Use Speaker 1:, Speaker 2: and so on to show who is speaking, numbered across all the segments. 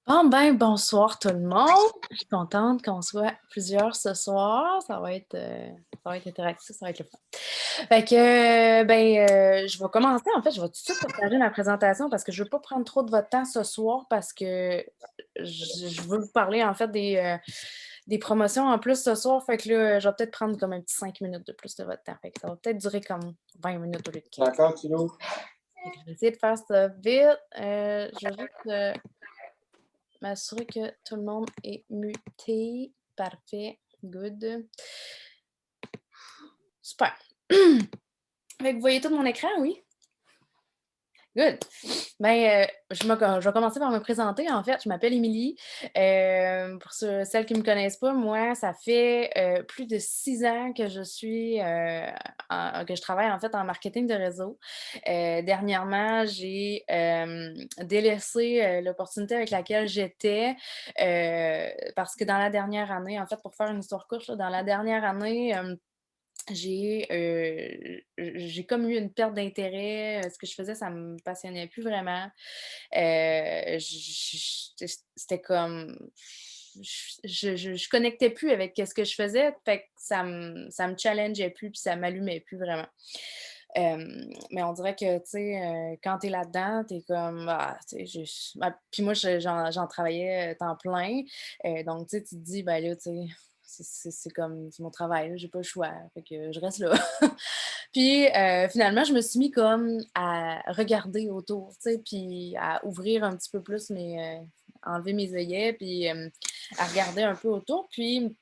Speaker 1: Bon, ben, bonsoir tout le monde. Je suis contente qu'on soit plusieurs ce soir. Ça va être interactif, ça va être le fun. Fait que, je vais commencer. En fait, je vais tout de suite partager ma présentation parce que je veux pas prendre trop de votre temps ce soir parce que je veux vous parler, en fait, des promotions en plus ce soir. Fait que là, je vais peut-être prendre comme un petit 5 minutes de plus de votre temps. Fait que ça va peut-être durer comme 20 minutes au lieu de 15.
Speaker 2: D'accord, Kilo.
Speaker 1: Fait que je vais essayer de faire ça vite. Je vais juste m'assurer que tout le monde est muté. Parfait. Good. Super. Fait que vous voyez tout mon écran, oui? Good. Je vais commencer par me présenter. En fait, je m'appelle Émilie. Pour celles qui ne me connaissent pas, moi, ça fait plus de 6 ans que que je travaille en fait en marketing de réseau. Dernièrement, j'ai délaissé l'opportunité avec laquelle j'étais parce que dans la dernière année, en fait, pour faire une histoire courte, là, dans la dernière année, j'ai comme eu une perte d'intérêt, ce que je faisais, ça me passionnait plus vraiment. C'était comme je connectais plus avec ce que je faisais, fait que ça me challengeait plus, puis ça m'allumait plus vraiment. Mais on dirait que, tu sais, quand tu es là-dedans, tu es comme, ah, tu sais, puis moi, j'en travaillais temps plein. Donc, tu sais, tu te dis, ben là, tu sais, c'est comme c'est mon travail, là, j'ai pas le choix, fait que je reste là. Puis, finalement, je me suis mis comme à regarder autour, tu sais, puis à ouvrir un petit peu plus enlever mes œillets, puis à regarder un peu autour. Puis,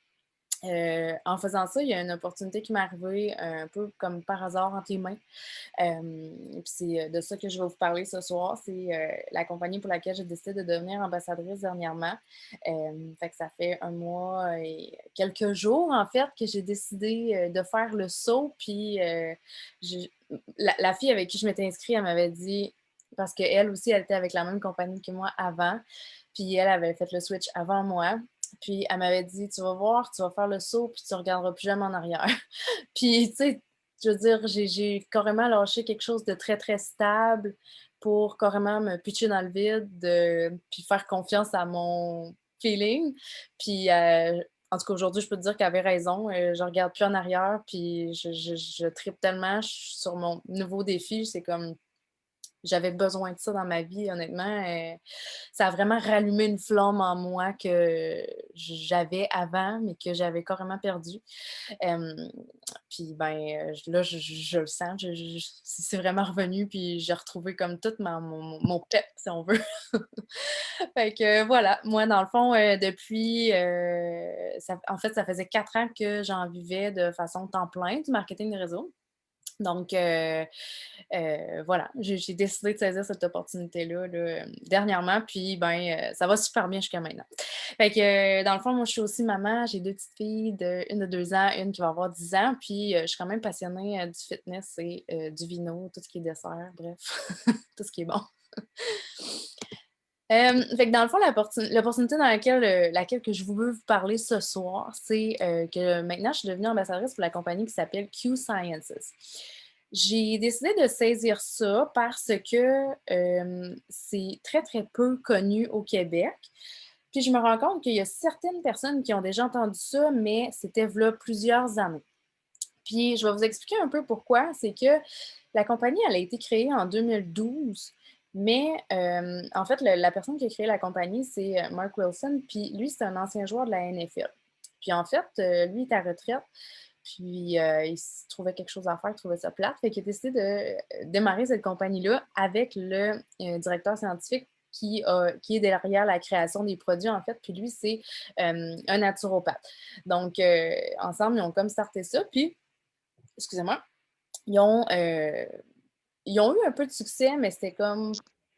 Speaker 1: en faisant ça, il y a une opportunité qui m'est arrivée un peu comme par hasard entre les mains. Puis c'est de ça que je vais vous parler ce soir. C'est la compagnie pour laquelle j'ai décidé de devenir ambassadrice dernièrement. Fait que ça fait un mois et quelques jours, en fait, que j'ai décidé de faire le saut. Puis je- la fille avec qui je m'étais inscrite, elle m'avait dit, parce qu'elle aussi, elle était avec la même compagnie que moi avant, puis elle avait fait le switch avant moi. Puis elle m'avait dit, tu vas voir, tu vas faire le saut, puis tu regarderas plus jamais en arrière. Puis, tu sais, je veux dire, j'ai carrément lâché quelque chose de très, très stable pour carrément me pitcher dans le vide, puis faire confiance à mon feeling. Puis, en tout cas, aujourd'hui, je peux te dire qu'elle avait raison. Je regarde plus en arrière, puis je trippe tellement sur mon nouveau défi. C'est comme j'avais besoin de ça dans ma vie, honnêtement. Ça a vraiment rallumé une flamme en moi que j'avais avant, mais que j'avais carrément perdue. Hem, Puis ben, là, je le sens, c'est vraiment revenu, puis j'ai retrouvé comme tout mon pep, si on veut. Fait que voilà, moi, dans le fond, depuis, en fait, ça faisait 4 ans que j'en vivais de façon temps plein du marketing de réseau. Donc, voilà, j'ai décidé de saisir cette opportunité-là, là, dernièrement, puis ben, ça va super bien jusqu'à maintenant. Fait que, dans le fond, moi, je suis aussi maman, j'ai 2 petites filles, une de 2 ans, une qui va avoir 10 ans, puis je suis quand même passionnée, du fitness et du vino, tout ce qui est dessert, bref, tout ce qui est bon. Fait que dans le fond, l'opportunité dans laquelle que je veux vous parler ce soir, c'est, que maintenant je suis devenue ambassadrice pour la compagnie qui s'appelle Q Sciences. J'ai décidé de saisir ça parce que, c'est très, très peu connu au Québec. Puis je me rends compte qu'il y a certaines personnes qui ont déjà entendu ça, mais c'était v'là plusieurs années. Puis je vais vous expliquer un peu pourquoi. C'est que la compagnie, elle a été créée en 2012, mais en fait, la personne qui a créé la compagnie, c'est Mark Wilson. Puis lui, c'est un ancien joueur de la NFL. Puis en fait, lui, il est à retraite. Puis il se trouvait quelque chose à faire, il trouvait ça plate. Fait qu'il a décidé de démarrer cette compagnie-là avec le directeur scientifique qui est derrière la création des produits, en fait. Puis lui, c'est un naturopathe. Donc, ensemble, ils ont comme starté ça. Puis, excusez-moi, ils ont, heu, ils ont eu un peu de succès, mais c'était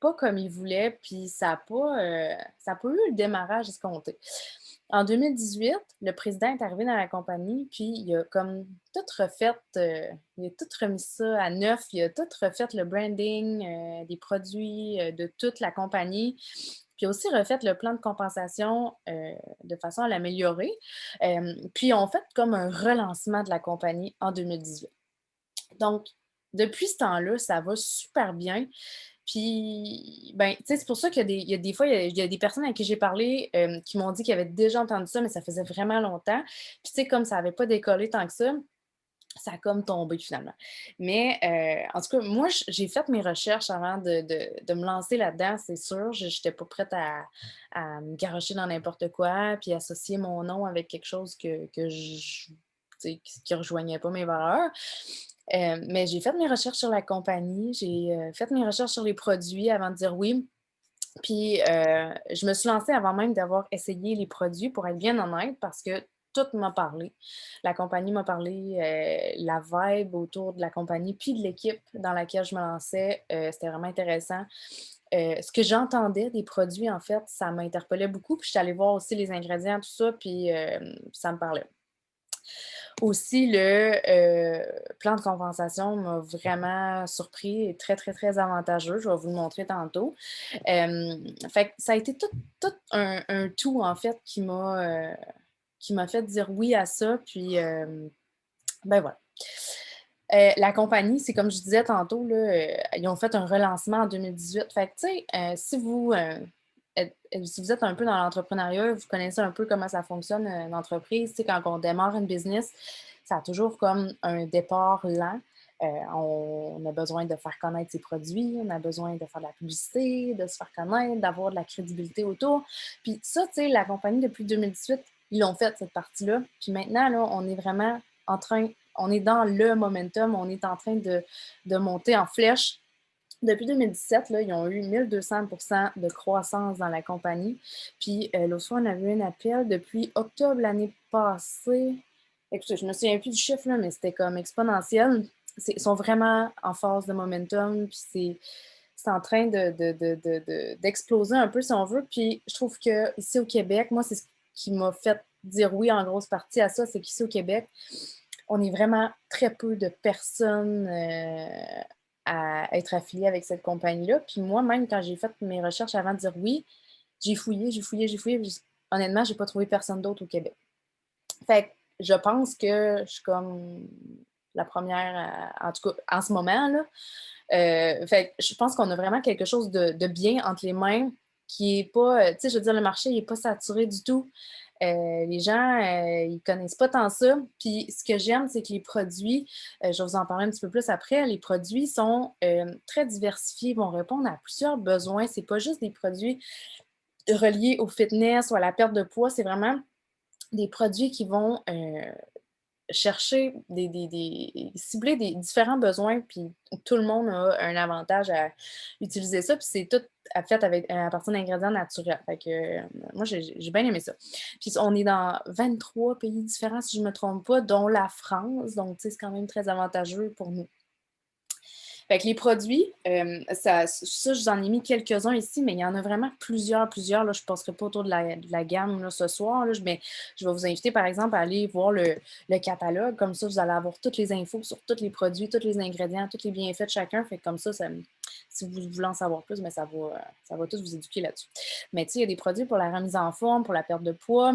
Speaker 1: pas comme ils voulaient, puis ça a pas eu le démarrage escompté. En 2018, le président est arrivé dans la compagnie, puis il a comme tout refait, il a tout remis ça à neuf, il a tout refait le branding, des produits, de toute la compagnie, puis aussi refait le plan de compensation, de façon à l'améliorer. Puis ils ont fait comme un relancement de la compagnie en 2018. Donc, depuis ce temps-là, ça va super bien. Puis, ben, tu sais, c'est pour ça qu'il y a des fois, il y a des personnes à qui j'ai parlé, qui m'ont dit qu'ils avaient déjà entendu ça, mais ça faisait vraiment longtemps. Puis, tu sais, comme ça avait pas décollé tant que ça a comme tombé finalement. Mais, en tout cas, moi, j'ai fait mes recherches avant de me lancer là-dedans, c'est sûr. J'étais pas prête à me garrocher dans n'importe quoi, puis associer mon nom avec quelque chose que je tu sais, qui rejoignait pas mes valeurs. Mais j'ai fait mes recherches sur la compagnie, j'ai, fait mes recherches sur les produits avant de dire oui. Puis, je me suis lancée avant même d'avoir essayé les produits, pour être bien honnête, parce que tout m'a parlé. La compagnie m'a parlé, la vibe autour de la compagnie, puis de l'équipe dans laquelle je me lançais, c'était vraiment intéressant. Ce que j'entendais des produits, en fait, ça m'interpellait beaucoup. Puis, je suis allée voir aussi les ingrédients, tout ça, puis ça me parlait. Aussi, le plan de compensation m'a vraiment surpris et très, très, très avantageux. Je vais vous le montrer tantôt. Fait que ça a été tout un tout, en fait, qui m'a fait dire oui à ça. Puis, ben voilà. La compagnie, c'est comme je disais tantôt, là, ils ont fait un relancement en 2018. Fait que, tu sais, si vous êtes un peu dans l'entrepreneuriat, vous connaissez un peu comment ça fonctionne, une entreprise. Tu sais, quand on démarre une business, ça a toujours comme un départ lent. On a besoin de faire connaître ses produits, on a besoin de faire de la publicité, de se faire connaître, d'avoir de la crédibilité autour. Puis ça, tu sais, la compagnie, depuis 2018, ils l'ont fait, cette partie-là. Puis maintenant, là, on est vraiment en train, on est dans le momentum, on est en train de monter en flèche. Depuis 2017, là, ils ont eu 1200% de croissance dans la compagnie. Puis l'autre fois, on avait eu un appel depuis octobre l'année passée. Écoutez, je ne me souviens plus du chiffre, là, mais c'était comme exponentiel. Ils sont vraiment en phase de momentum, puis c'est en train d'exploser un peu, si on veut. Puis je trouve que ici au Québec, moi, c'est ce qui m'a fait dire oui en grosse partie à ça, c'est qu'ici au Québec, on est vraiment très peu de personnes à être affiliées avec cette compagnie-là. Puis moi-même, quand j'ai fait mes recherches avant de dire oui, j'ai fouillé, j'ai fouillé, j'ai fouillé. Honnêtement, j'ai pas trouvé personne d'autre au Québec. Fait que je pense que je suis comme la première, en tout cas en ce moment, là. Fait que je pense qu'on a vraiment quelque chose de bien entre les mains qui est pas, tu sais, je veux dire, le marché il est pas saturé du tout. Les gens, ils connaissent pas tant ça. Puis ce que j'aime, c'est que les produits, je vais vous en parler un petit peu plus après, les produits sont très diversifiés, vont répondre à plusieurs besoins. C'est pas juste des produits reliés au fitness ou à la perte de poids, c'est vraiment des produits qui vont chercher cibler des différents besoins, puis tout le monde a un avantage à utiliser ça, puis c'est tout fait avec à partir d'ingrédients naturels. Fait que, moi, j'ai bien aimé ça. Puis on est dans 23 pays différents, si je ne me trompe pas, dont la France, donc tu sais, c'est quand même très avantageux pour nous. Fait que les produits, ça, je vous en ai mis quelques-uns ici, mais il y en a vraiment plusieurs, plusieurs. Là, je ne passerai pas autour de la gamme là, ce soir. Là, mais je vais vous inviter, par exemple, à aller voir le catalogue. Comme ça, vous allez avoir toutes les infos sur tous les produits, tous les ingrédients, tous les bienfaits de chacun. Fait que comme ça, si vous voulez en savoir plus, mais ça va tous vous éduquer là-dessus. Mais tu sais, il y a des produits pour la remise en forme, pour la perte de poids.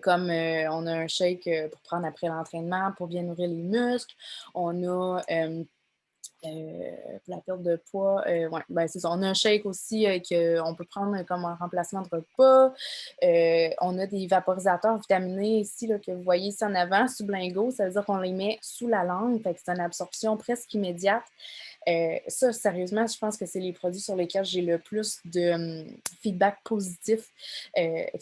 Speaker 1: Comme on a un shake pour prendre après l'entraînement, pour bien nourrir les muscles. On a pour la perte de poids, ouais, ben c'est ça. On a un shake aussi qu'on peut prendre comme un remplacement de repas. On a des vaporisateurs vitaminés ici là, que vous voyez ici en avant, sublinguaux. Ça veut dire qu'on les met sous la langue. Fait que c'est une absorption presque immédiate. Ça, sérieusement, je pense que c'est les produits sur lesquels j'ai le plus de feedback positif,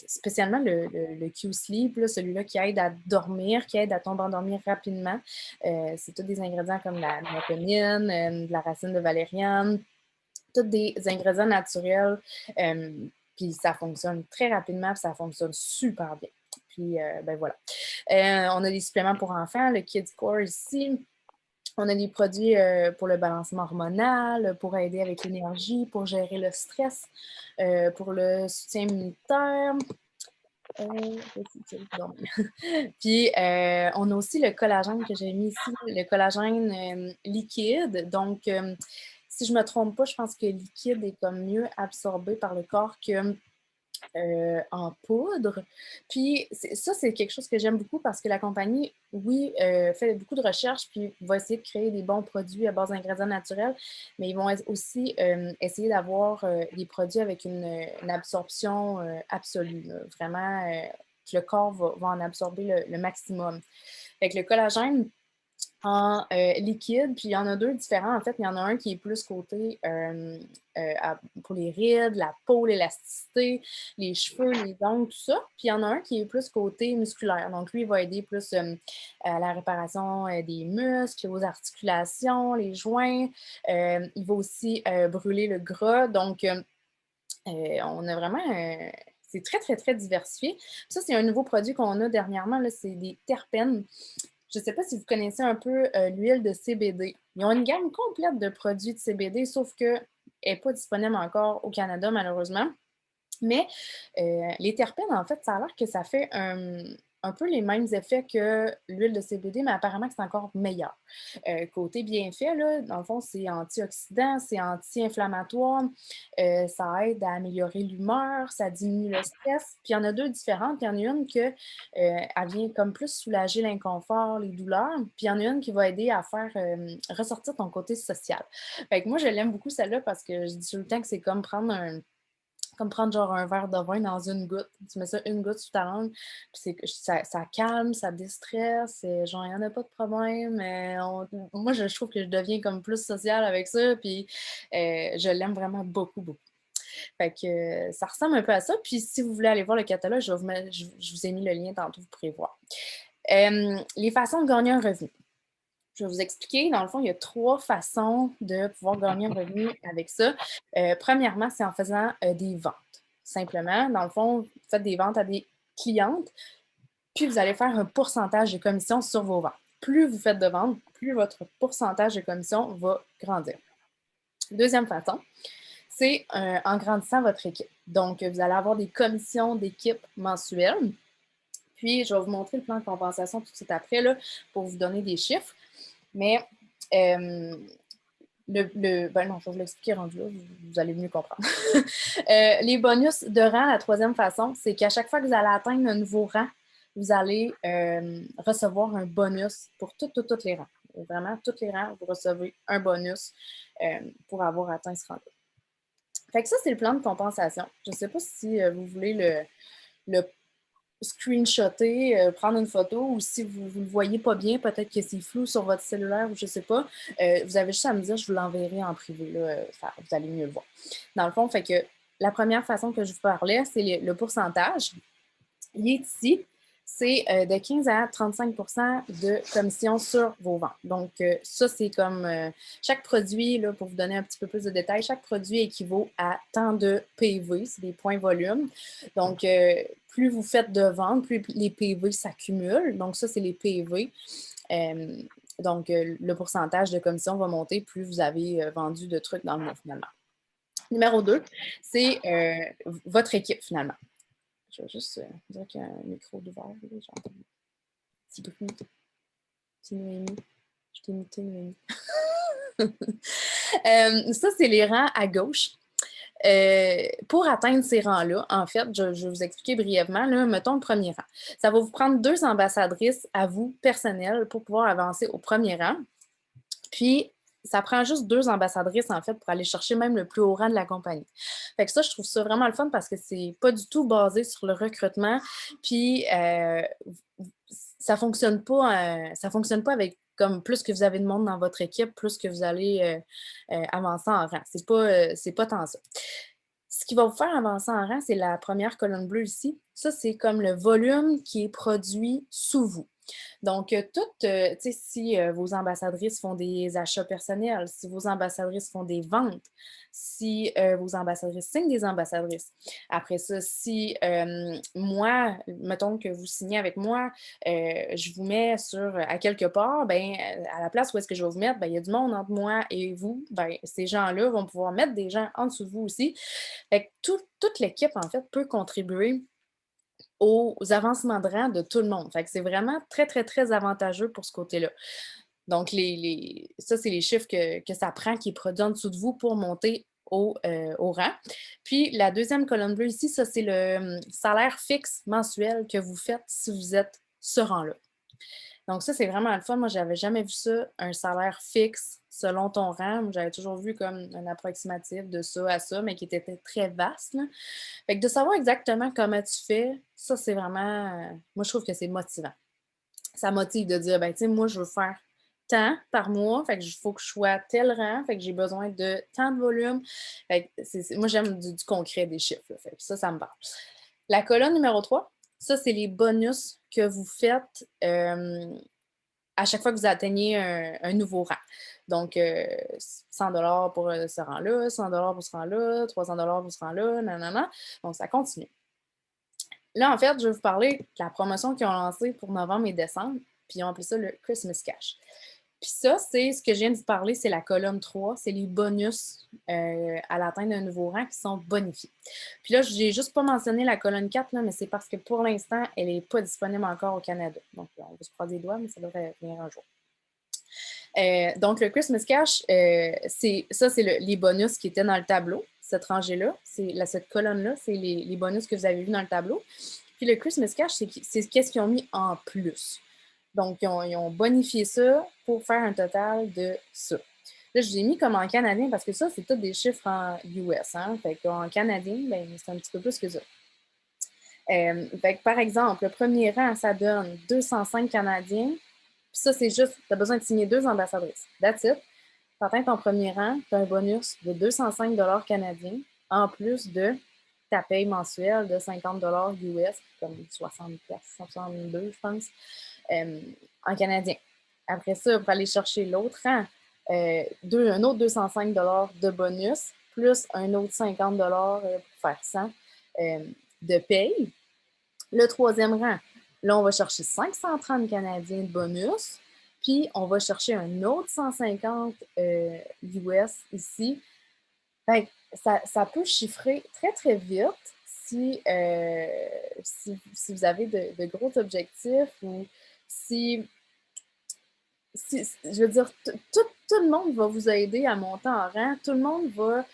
Speaker 1: spécialement le Q-Sleep, là, celui-là qui aide à dormir, qui aide à tomber endormir rapidement. C'est tous des ingrédients comme la mélatonine, de la racine de valériane, tous des ingrédients naturels. Puis ça fonctionne très rapidement, puis ça fonctionne super bien. Puis, ben voilà. On a des suppléments pour enfants, le Kids Core ici. On a des produits pour le balancement hormonal, pour aider avec l'énergie, pour gérer le stress, pour le soutien immunitaire. Puis, on a aussi le collagène que j'ai mis ici, le collagène liquide. Donc, si je ne me trompe pas, je pense que liquide est comme mieux absorbé par le corps que en poudre. Puis ça, c'est quelque chose que j'aime beaucoup parce que la compagnie, oui, fait beaucoup de recherches, puis va essayer de créer des bons produits à base d'ingrédients naturels, mais ils vont aussi essayer d'avoir des produits avec une absorption absolue, là. Vraiment, que le corps va en absorber le maximum. Fait que le collagène, en liquide, puis il y en a deux différents. En fait, il y en a un qui est plus côté pour les rides, la peau, l'élasticité, les cheveux, les ongles, tout ça. Puis il y en a un qui est plus côté musculaire. Donc, lui, il va aider plus à la réparation des muscles, aux articulations, les joints. Il va aussi brûler le gras. Donc, on a vraiment c'est très, très, très diversifié. Ça, c'est un nouveau produit qu'on a dernièrement, là, c'est des terpènes. Je ne sais pas si vous connaissez un peu l'huile de CBD. Ils ont une gamme complète de produits de CBD, sauf qu'elle n'est pas disponible encore au Canada, malheureusement. Mais les terpènes, en fait, ça a l'air que ça fait un peu les mêmes effets que l'huile de CBD, mais apparemment que c'est encore meilleur. Côté bienfait, là, dans le fond, c'est antioxydant, c'est anti-inflammatoire, ça aide à améliorer l'humeur, ça diminue le stress. Puis il y en a deux différentes. Il y en a une que elle vient comme plus soulager l'inconfort, les douleurs. Puis il y en a une qui va aider à faire ressortir ton côté social. Fait que moi, je l'aime beaucoup celle-là parce que je dis tout le temps que c'est comme prendre genre un verre de vin dans une goutte. Tu mets ça une goutte sous ta langue, puis ça calme, ça déstresse, genre il n'y en a pas de problème. Moi, je trouve que je deviens comme plus sociale avec ça, puis je l'aime vraiment beaucoup, beaucoup. Fait que ça ressemble un peu à ça. Puis si vous voulez aller voir le catalogue, je vous ai mis le lien tantôt, vous pourrez voir. Les façons de gagner un revenu. Je vais vous expliquer. Dans le fond, il y a 3 façons de pouvoir gagner un revenu avec ça. Premièrement, c'est en faisant des ventes. Simplement, dans le fond, vous faites des ventes à des clientes, puis vous allez faire un pourcentage de commission sur vos ventes. Plus vous faites de ventes, plus votre pourcentage de commission va grandir. Deuxième façon, c'est en grandissant votre équipe. Donc, vous allez avoir des commissions d'équipe mensuelles. Puis, je vais vous montrer le plan de compensation tout de suite après là, pour vous donner des chiffres. Mais ben non, je vais vous l'expliquer rendu là, vous allez mieux comprendre. Les bonus de rang, la troisième façon, c'est qu'à chaque fois que vous allez atteindre un nouveau rang, vous allez recevoir un bonus pour tous les rangs. Vraiment, tous les rangs, vous recevez un bonus pour avoir atteint ce rang-là. Fait que ça, c'est le plan de compensation. Je ne sais pas si vous voulez le screenshotter, prendre une photo, ou si vous ne le voyez pas bien, peut-être que c'est flou sur votre cellulaire ou je ne sais pas, vous avez juste à me dire, je vous l'enverrai en privé, là, vous allez mieux le voir. Dans le fond, fait que la première façon que je vous parlais, c'est le pourcentage. Il est ici, c'est de 15 à 35 de commission sur vos ventes. Donc, ça, c'est comme chaque produit, là, pour vous donner un petit peu plus de détails, chaque produit équivaut à tant de PV, c'est des points volume. Donc, plus vous faites de ventes, plus les PV s'accumulent. Donc, ça, c'est les PV. Donc, le pourcentage de commission va monter plus vous avez vendu de trucs dans le mois, finalement. Numéro 2, c'est votre équipe, finalement. Je vais juste dire qu'il y a un micro d'ouvert. J'entends un petit bruit. Petit Noémie. Je t'ai muté, Noémie. Ça, c'est les rangs à gauche. Pour atteindre ces rangs-là, en fait, je vais vous expliquer brièvement, là, mettons le premier rang. Ça va vous prendre 2 ambassadrices à vous, personnelles, pour pouvoir avancer au premier rang. Puis, ça prend juste 2 ambassadrices, en fait, pour aller chercher même le plus haut rang de la compagnie. Fait que ça, je trouve ça vraiment le fun parce que c'est pas du tout basé sur le recrutement. Puis, ça fonctionne pas avec comme plus que vous avez de monde dans votre équipe, plus que vous allez avancer en rang. C'est pas tant ça. Ce qui va vous faire avancer en rang, c'est la première colonne bleue ici. Ça, c'est comme le volume qui est produit sous vous. Donc, si vos ambassadrices font des achats personnels, si vos ambassadrices font des ventes, si vos ambassadrices signent des ambassadrices. Après ça, si moi, mettons que vous signez avec moi, je vous mets à quelque part, ben, à la place où est-ce que je vais vous mettre, ben, il y a du monde entre moi et vous, ben, ces gens-là vont pouvoir mettre des gens en dessous de vous aussi. Fait que toute l'équipe, en fait, peut contribuer aux avancements de rang de tout le monde. Fait que c'est vraiment très, très, très avantageux pour ce côté-là. Donc, ça, c'est les chiffres que ça prend qui est produit en dessous de vous pour monter au rang. Puis la deuxième colonne bleue ici, ça, c'est le salaire fixe mensuel que vous faites si vous êtes ce rang-là. Donc ça, c'est vraiment le fun. Moi, j'avais jamais vu ça, un salaire fixe selon ton rang. J'avais toujours vu comme un approximatif de ça à ça, mais qui était très vaste, là. Fait que de savoir exactement comment tu fais, ça, c'est vraiment... moi, je trouve que c'est motivant. Ça motive de dire, ben, tu sais, moi, je veux faire tant par mois, fait que faut que je sois à tel rang, fait que j'ai besoin de tant de volume. Fait que moi, j'aime du concret, des chiffres, là. Fait que ça me parle. La colonne numéro 3, ça, c'est les bonus que vous faites à chaque fois que vous atteignez un nouveau rang. Donc, 100 $ pour ce rang-là, 100 $ pour ce rang-là, 300 $ pour ce rang-là, nanana. Donc, ça continue. Là, en fait, je vais vous parler de la promotion qu'ils ont lancée pour novembre et décembre, puis ils ont appelé ça le Christmas Cash. Puis ça, c'est ce que je viens de vous parler, c'est la colonne 3, c'est les bonus à l'atteinte d'un nouveau rang qui sont bonifiés. Puis là, je n'ai juste pas mentionné la colonne 4, là, mais c'est parce que pour l'instant, elle n'est pas disponible encore au Canada. Donc, on va se croiser les doigts, mais ça devrait venir un jour. Donc, le Christmas Cash, c'est les bonus qui étaient dans le tableau, cette rangée-là, cette colonne-là, c'est les bonus que vous avez vus dans le tableau. Puis le Christmas Cash, c'est qu'est-ce qu'ils ont mis en plus. Donc, ils ont bonifié ça pour faire un total de ça. Là, je l'ai mis comme en canadien parce que ça, c'est tous des chiffres en US. Hein? Fait qu'en canadien, ben, c'est un petit peu plus que ça. Fait que, par exemple, le premier rang, ça donne 205 Canadiens. Puis ça, c'est juste, tu as besoin de signer 2 ambassadrices. That's it. Tu atteins ton premier rang, tu as un bonus de 205 $ canadiens, en plus de ta paye mensuelle de 50 $ US, comme 60 62, je pense, en canadien. Après ça, pour aller chercher l'autre rang, un autre 205 $ de bonus, plus un autre 50 $ pour faire 100 de paye. Le troisième rang, là, on va chercher 530 Canadiens de bonus, puis on va chercher un autre 150 US ici. Fait que ça peut chiffrer très, très vite si vous avez de gros objectifs ou si je veux dire, tout le monde va vous aider à monter en rang. Tout le monde va...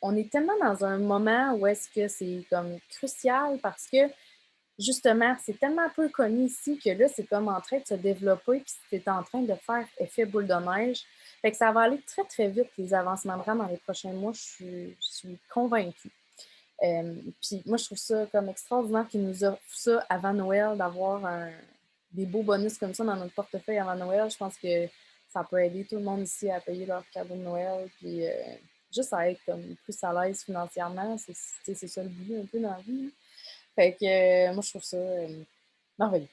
Speaker 1: on est tellement dans un moment où est-ce que c'est comme crucial parce que justement, c'est tellement peu connu ici que là, c'est comme en train de se développer puis c'est en train de faire effet boule de neige. Fait que ça va aller très, très vite, les avancements de rang dans les prochains mois. Je suis convaincue. Puis moi, je trouve ça comme extraordinaire qu'ils nous offrent ça avant Noël, d'avoir des beaux bonus comme ça dans notre portefeuille avant Noël. Je pense que ça peut aider tout le monde ici à payer leurs cadeaux de Noël, puis juste à être comme plus à l'aise financièrement. C'est ça le but un peu dans la vie. Fait que moi, je trouve ça merveilleux.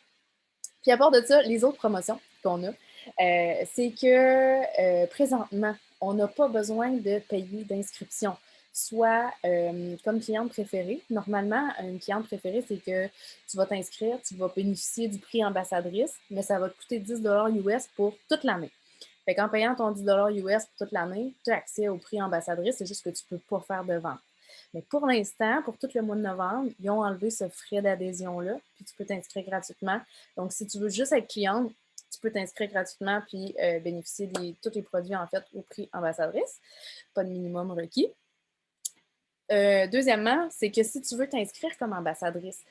Speaker 1: Puis à part de ça, les autres promotions qu'on a, c'est que présentement, on n'a pas besoin de payer d'inscription. Soit comme cliente préférée. Normalement, une cliente préférée, c'est que tu vas t'inscrire, tu vas bénéficier du prix ambassadrice, mais ça va te coûter 10 $ US pour toute l'année. Fait qu'en payant ton 10 $ US pour toute l'année, tu as accès au prix ambassadrice, c'est juste que tu ne peux pas faire de vente. Mais pour l'instant, pour tout le mois de novembre, ils ont enlevé ce frais d'adhésion-là, puis tu peux t'inscrire gratuitement. Donc, si tu veux juste être cliente, tu peux t'inscrire gratuitement puis bénéficier de tous les produits, en fait, au prix ambassadrice. Pas de minimum requis. Deuxièmement, c'est que si tu veux t'inscrire comme ambassadrice,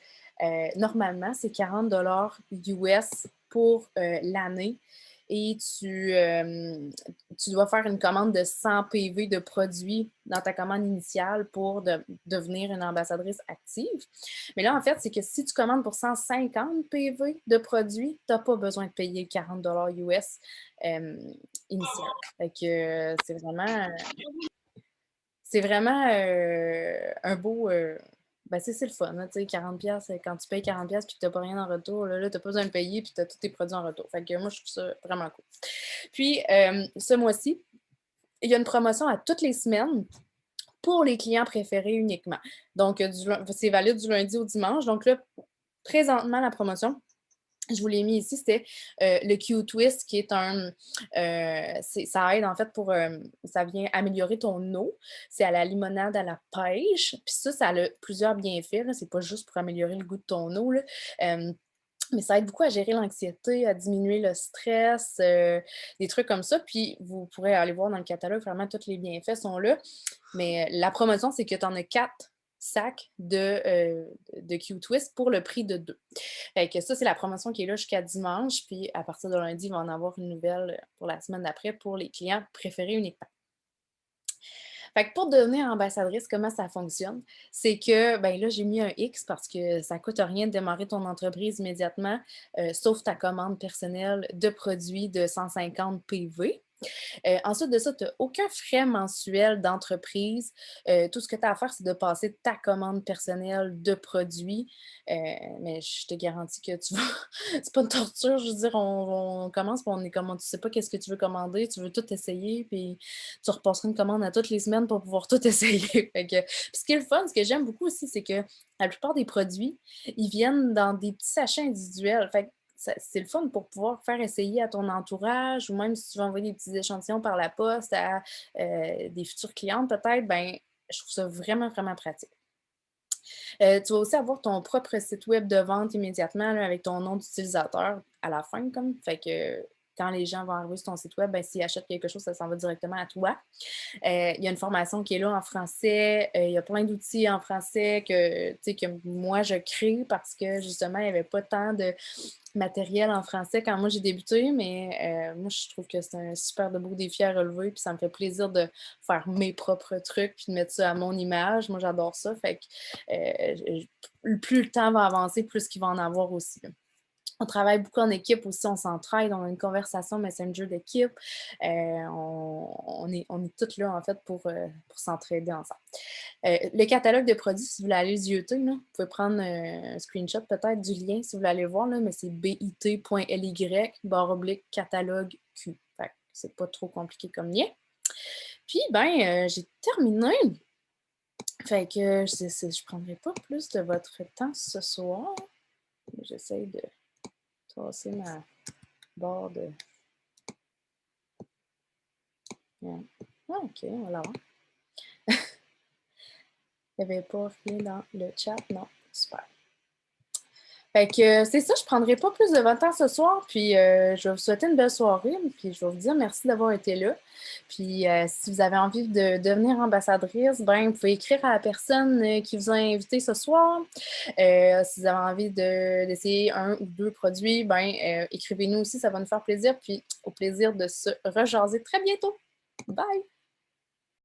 Speaker 1: normalement, c'est 40 $ US pour l'année et tu dois faire une commande de 100 PV de produits dans ta commande initiale pour devenir une ambassadrice active. Mais là, en fait, c'est que si tu commandes pour 150 PV de produits, tu n'as pas besoin de payer 40 $ US initial. Fait que c'est vraiment un beau. Ben, c'est le fun, tu sais, 40$, quand tu payes 40$ puis que tu n'as pas rien en retour, là, tu n'as pas besoin de payer puis tu as tous tes produits en retour. Fait que moi, je trouve ça vraiment cool. Puis, ce mois-ci, il y a une promotion à toutes les semaines pour les clients préférés uniquement. Donc, c'est valide du lundi au dimanche. Donc là, présentement, la promotion, je vous l'ai mis ici, c'était le Q-Twist qui est ça aide en fait ça vient améliorer ton eau. C'est à la limonade à la pêche. Puis ça a plusieurs bienfaits. C'est pas juste pour améliorer le goût de ton eau. Là. Mais ça aide beaucoup à gérer l'anxiété, à diminuer le stress, des trucs comme ça. Puis vous pourrez aller voir dans le catalogue, vraiment tous les bienfaits sont là. Mais la promotion, c'est que tu en as 4 sacs de Q-Twist pour le prix de 2. Fait que ça, c'est la promotion qui est là jusqu'à dimanche. Puis à partir de lundi, il va en avoir une nouvelle pour la semaine d'après pour les clients préférés uniquement. Fait que pour devenir ambassadrice, comment ça fonctionne? C'est que, ben là, j'ai mis un X parce que ça coûte rien de démarrer ton entreprise immédiatement, sauf ta commande personnelle de produits de 150 PV. Ensuite de ça, tu as aucun frais mensuel d'entreprise. Tout ce que tu as à faire, c'est de passer ta commande personnelle de produits. Mais je te garantis que tu vas c'est pas une torture. Je veux dire, on commence, puis on est comme tu sais pas qu'est-ce que tu veux commander, tu veux tout essayer, puis tu repasseras une commande à toutes les semaines pour pouvoir tout essayer. Fait que puis ce qui est le fun, ce que j'aime beaucoup aussi, c'est que la plupart des produits, ils viennent dans des petits sachets individuels. Fait que c'est le fun pour pouvoir faire essayer à ton entourage ou même si tu veux envoyer des petits échantillons par la poste à des futures clientes peut-être, ben je trouve ça vraiment, vraiment pratique. Tu vas aussi avoir ton propre site web de vente immédiatement là, avec ton nom d'utilisateur à la fin, comme. Fait que quand les gens vont arriver sur ton site web, ben, s'ils achètent quelque chose, ça s'en va directement à toi. Il y a une formation qui est là en français. Il y a plein d'outils en français que moi, je crée parce que justement, il n'y avait pas tant de matériel en français quand moi j'ai débuté, mais moi je trouve que c'est un super de beau défi à relever, puis ça me fait plaisir de faire mes propres trucs, puis de mettre ça à mon image. Moi j'adore ça, fait que plus le temps va avancer, plus qu'il va en avoir aussi. Là. On travaille beaucoup en équipe aussi, on s'entraide, on a une conversation Messenger d'équipe. On est toutes là, en fait, pour s'entraider ensemble. Le catalogue de produits, si vous voulez aller zioter, là, vous pouvez prendre un screenshot peut-être du lien si vous voulez aller voir, là, mais c'est bit.ly /catalogue Q. Fait que c'est pas trop compliqué comme lien. Puis, ben, j'ai terminé. Fait que je prendrai pas plus de votre temps ce soir. J'essaie de tasser ma barre de... Ouais. Ah, OK, voilà. Il n'y avait pas rien dans le chat. Non, super. Fait que c'est ça, je ne prendrai pas plus de votre temps ce soir, puis je vais vous souhaiter une belle soirée, puis je vais vous dire merci d'avoir été là. Puis si vous avez envie de devenir ambassadrice, ben vous pouvez écrire à la personne qui vous a invité ce soir. Si vous avez envie d'essayer un ou deux produits, ben écrivez-nous aussi, ça va nous faire plaisir, puis au plaisir de se rejaser très bientôt. Bye!